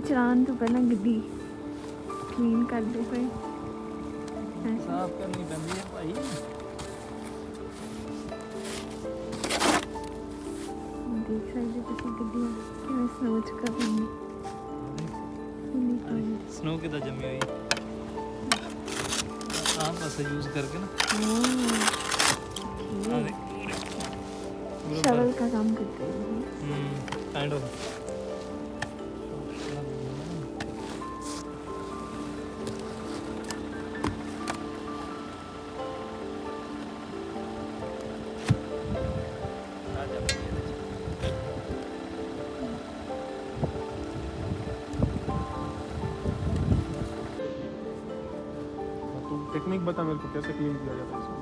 चलान तो पहला गड्डी क्लीन करते पे साफ करनी पैंदी है भाई। देख सकते तुसी गड्डियां किवें स्नो च कर रही स्नो किदा जमी हुई आम पासे यूज करके ना शवल का काम करते हैं काइंड ऑफ। टेक्निक बता मेरे को कैसे क्लीन किया जाता है इसको।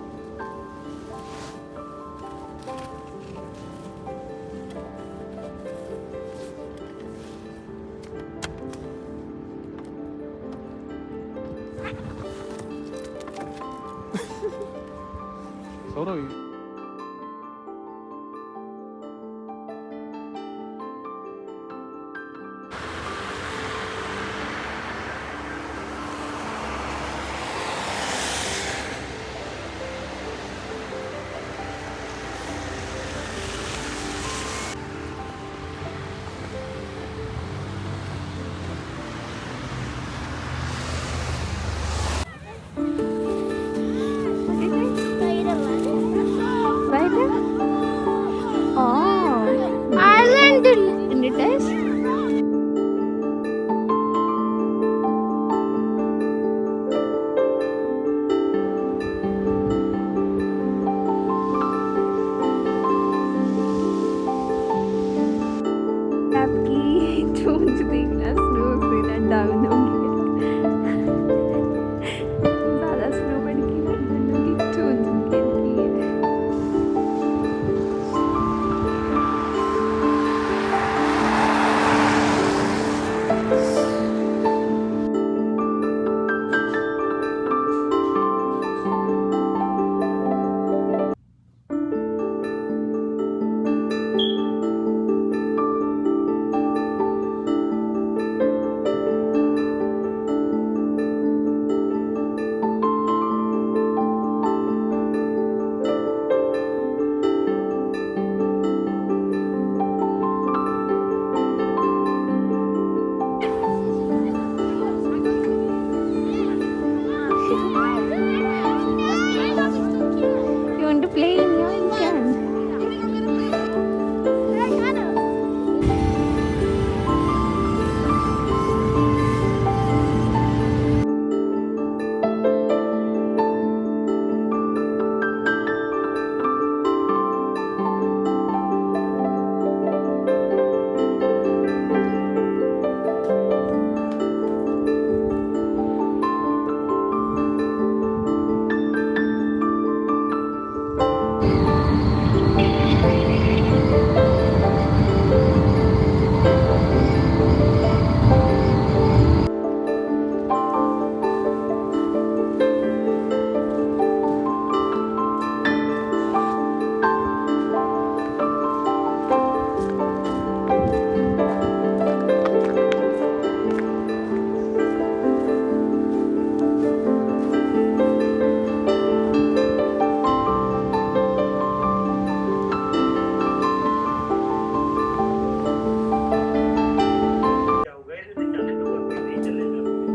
Saurabh Ireland and it is आपकी चोंच देखना स्नो से ना डाउन होगी ज़्यादा स्नो बढ़ की चोंच गिर गई है। You want to play in here? You can.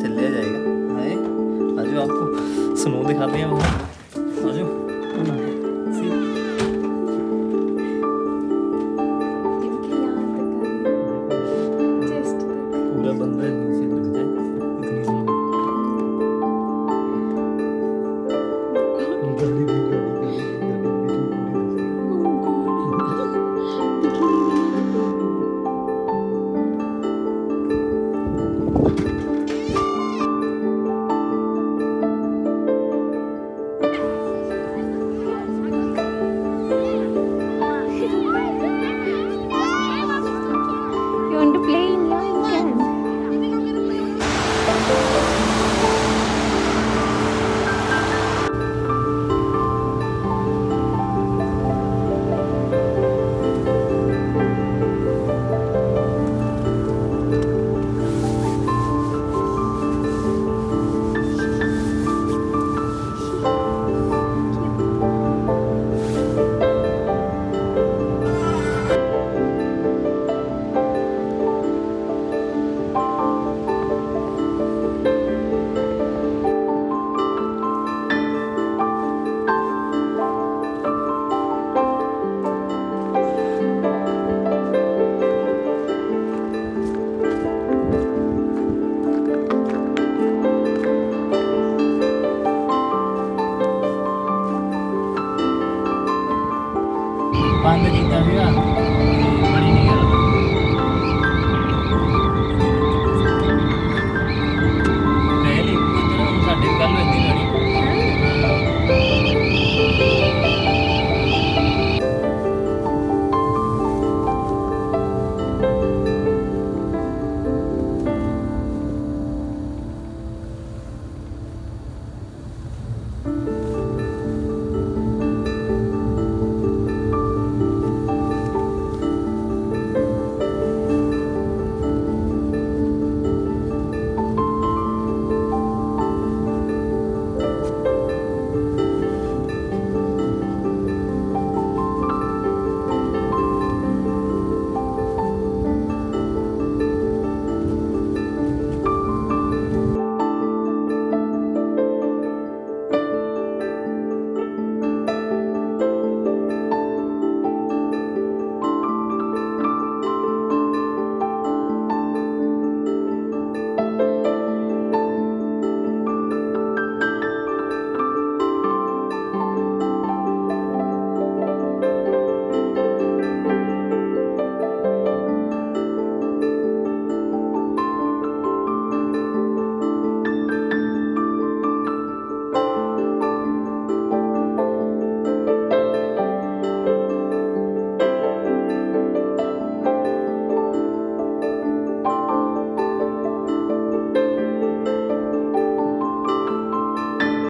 चलिया जाएगा। हाय आजो आपको स्नो दिखाते हैं वहाँ आजो इनके यहाँ तक आ गई चेस्ट तक। पूरा बंदा नीचे लग जाए इतनी स्नो। गाड़ी भी ਬੰਦ ਕੀਤਾ ਸੀਗਾ